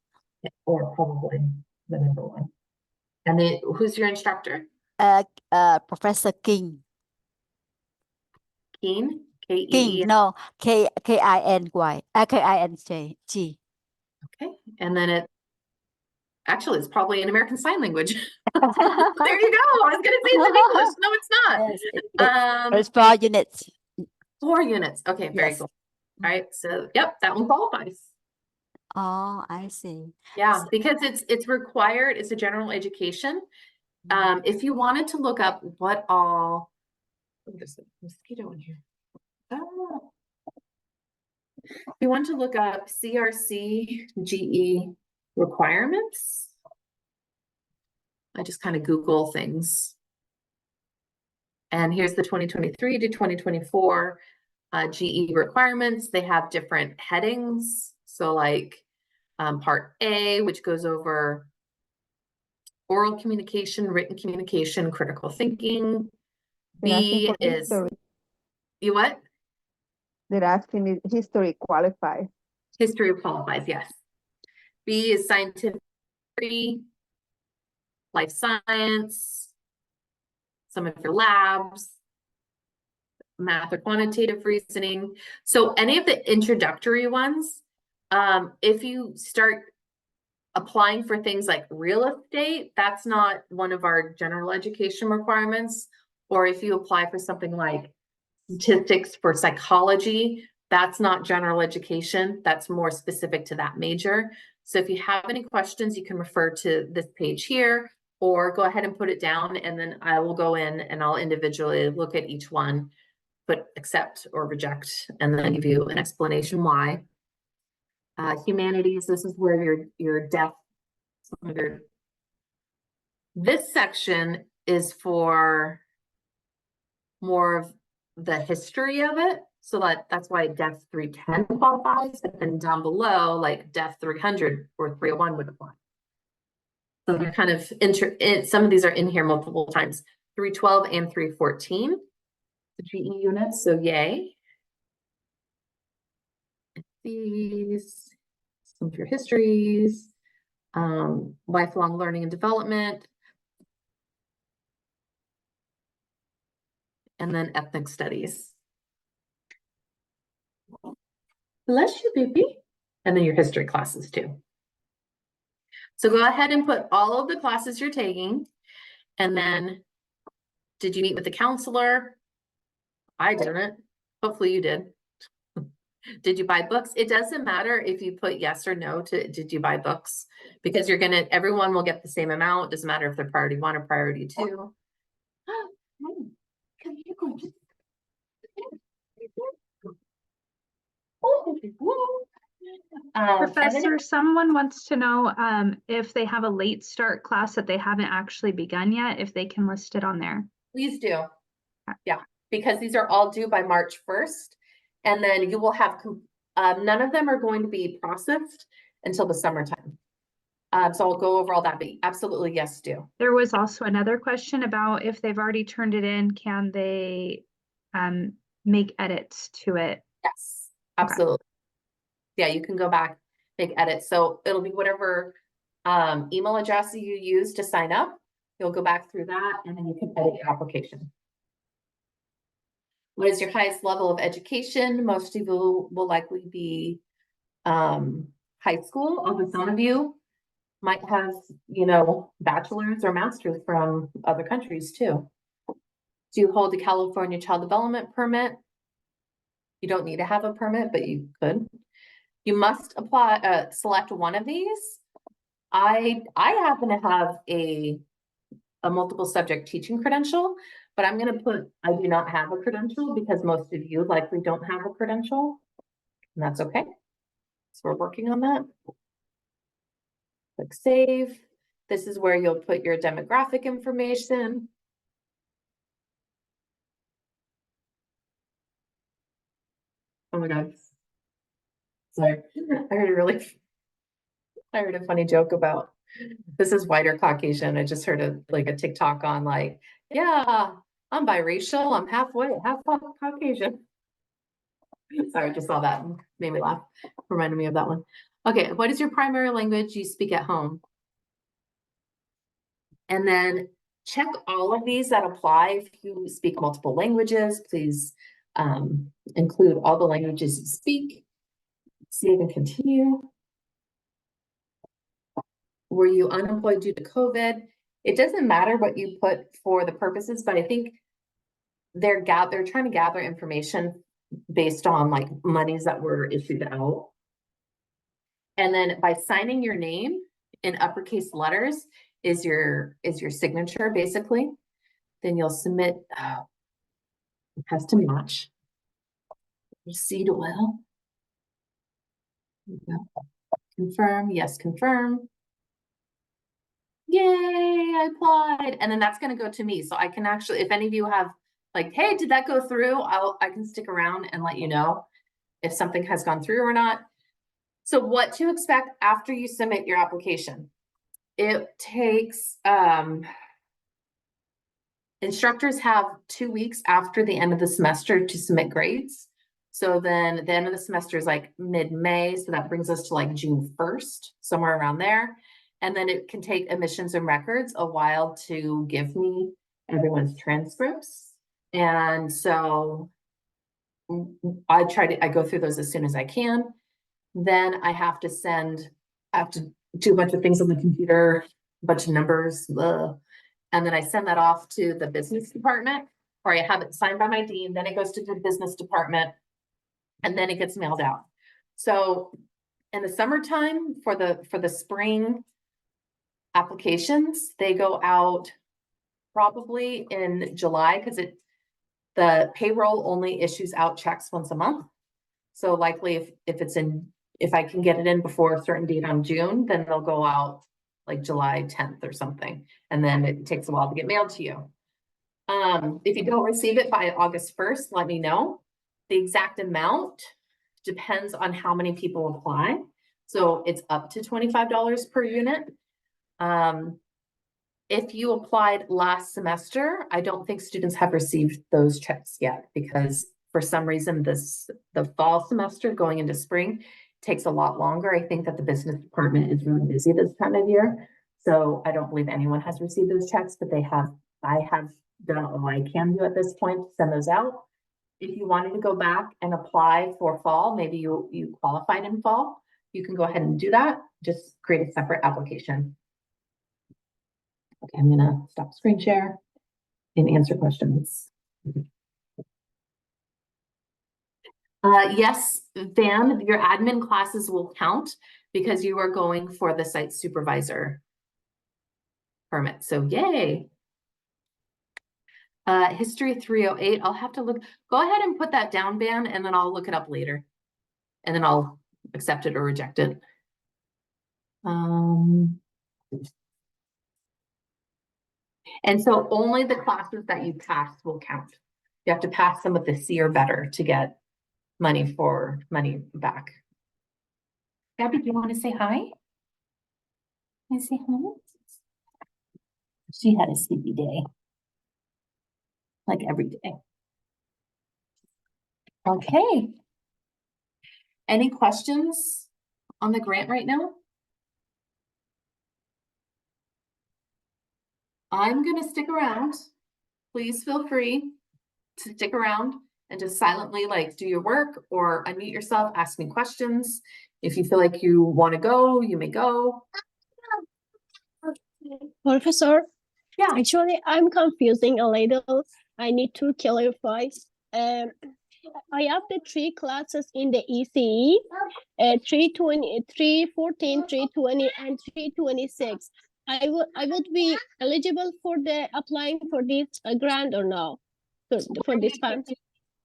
or probably the number 1. And then who's your instructor? Professor King. Keen? K-E-E? King. No. K-I-N-Y. K-I-N-G. Okay. And then actually it's probably an American Sign Language. There you go. I was gonna say it's in English. No, it's not. There's 4 units. 4 units. Okay, very Yes. cool. All right. So yep, that one qualifies. Oh, I see. Yeah, because it's required, it's a general education. If you wanted to look up what all, oh, there's a mosquito in here. Oh. If you want to look up CRC GE requirements, I just kind of Google things. And here's the 2023 to 2024 GE requirements, they have different headings. So like part A, which goes over oral communication, written communication, critical thinking. They're asking B for is, history. you what? They're asking if history qualifies. History qualifies, yes. B is scientific, life science, some of your labs, math or quantitative reasoning. So any of the introductory ones, if you start applying for things like real estate, that's not one of our general education requirements. Or if you apply for something like statistics for psychology, that's not general education. That's more specific to that major. So if you have any questions, you can refer to this page here, or go ahead and put it down, and then I will go in and I'll individually look at each one, put accept or reject, and then give you an explanation why. Humanities, this is where your depth. This section is for more of the history of it. So that's why DEF 310 qualifies, but then down below, like DEF 300 or 301 would apply. So they're kind of, some of these are in here multiple times, 312 and 314, the GE units, so yay. These, some of your histories, lifelong learning and development, and then ethnic studies. Bless you, baby. And then your history classes too. So go ahead and put all of the classes you're taking. And then, did you meet with the counselor? I didn't. Hopefully you did. Did you buy books? It doesn't matter if you put yes or no to did you buy books, because everyone will get the same amount. Doesn't matter if they're priority 1 or priority 2. Come here, gorgeous. Professor, someone wants to know if they have a late start class that they haven't actually begun yet, if they can list it on there. Please do. Yeah, because these are all due by March 1st. And then you will have, none of them are going to be processed until the summertime. So I'll go over all that, but absolutely, yes, do. There was also another question about if they've already turned it in, can they make edits to it? Yes, absolutely. Yeah, you can go back, make edits. So it'll be whatever email address you use to sign up. You'll go back through that and then you can edit your application. What is your highest level of education? Most of you will likely be high school, although some of you might have, bachelor's or master's from other countries too. Do you hold a California Child Development Permit? You don't need to have a permit, but you could. You must apply, select one of these. I happen to have a multiple subject teaching credential, but I'm going to put, I do not have a credential because most of you likely don't have a credential, and that's okay. So we're working on that. Click save. This is where you'll put your demographic information. Oh my God. Sorry, I heard a funny joke about, this is white or Caucasian. I just heard a TikTok on like, yeah, I'm biracial. I'm half white, half Caucasian. Sorry, I just saw that and made me laugh. Reminded me of that one. Okay, what is your primary language you speak at home? And then check all of these that apply. If you speak multiple languages, please include all the languages you speak. Save and continue. Were you unemployed due to COVID? It doesn't matter what you put for the purposes, but I think they're trying to gather information based on like monies that were issued out. And then by signing your name in uppercase letters is your signature basically. Then you'll submit, it has to match. Seed oil. Confirm, yes, confirm. Yay, I applied. And then that's going to go to me. So I can actually, if any of you have like, hey, did that go through? I can stick around and let you know if something has gone through or not. So what to expect after you submit your application? It takes, instructors have 2 weeks after the end of the semester to submit grades. So then the end of the semester is like mid-May. So that brings us to like June 1st, somewhere around there. And then it can take admissions and records a while to give me everyone's transcripts. And so I go through those as soon as I can. Then I have to do a bunch of things on the computer, a bunch of numbers, and then I send that off to the business department, or I have it signed by my dean, then it goes to the business department, and then it gets mailed out. So in the summertime, for the spring applications, they go out probably in July, because the payroll only issues out checks once a month. So likely if I can get it in before a certain date on June, then they'll go out like July 10th or something. And then it takes a while to get mailed to you. If you don't receive it by August 1st, let me know. The exact amount depends on how many people apply. So it's up to $25 per unit. If you applied last semester, I don't think students have received those checks yet, because for some reason the fall semester going into spring takes a lot longer. I think that the business department is really busy this time of year. So I don't believe anyone has received those checks, but I have done all I can do at this point to send those out. If you wanted to go back and apply for fall, maybe you qualified in fall, you can go ahead and do that. Just create a separate application. Okay, I'm gonna stop screen share and answer questions. Yes, Van, your admin classes will count because you are going for the site supervisor permit. So yay. History 308, I'll have to look. Go ahead and put that down, Van, and then I'll look it up later. And then I'll accept it or reject it. And so only the classes that you pass will count. You have to pass them with a C or better to get money back. Gabby, do you want to say hi? Can I say hi? She had a sleepy day. Like every day. Okay. Any questions on the grant right now? I'm gonna stick around. Please feel free to stick around and just silently like do your work or unmute yourself, ask me questions. If you feel like you want to go, you may go. Professor, Yeah. actually, I'm confusing a little. I need to clarify. I have the 3 classes in the ECE, 320, 314, 320, and 326. I would be eligible for applying for this grant or no? For this fund?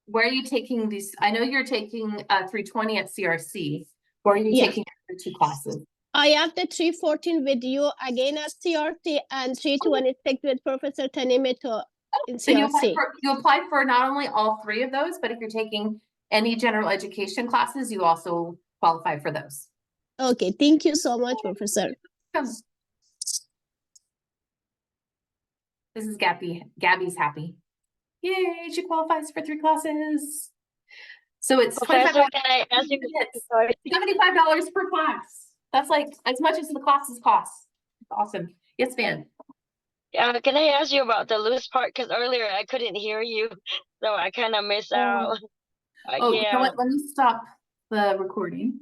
Where are you taking these? I know you're taking 320 at CRC. Where are you Yeah. taking your 2 classes? I have the 314 with you again at CRC and 326 with Professor Tanimito in So you CRC. applied for not only all 3 of those, but if you're taking any general education classes, you also qualify for those. Okay, thank you so much, Professor. This is Gabby. Gabby's happy. Yay, she qualifies for 3 classes. So it's Professor, can I ask you? Sorry. $75 per class. That's like as much as the classes cost. Awesome. Yes, Van. Can I ask you about the loose part? Because earlier I couldn't hear you, so I kind of missed out. Oh, you know what? Let me stop the recording.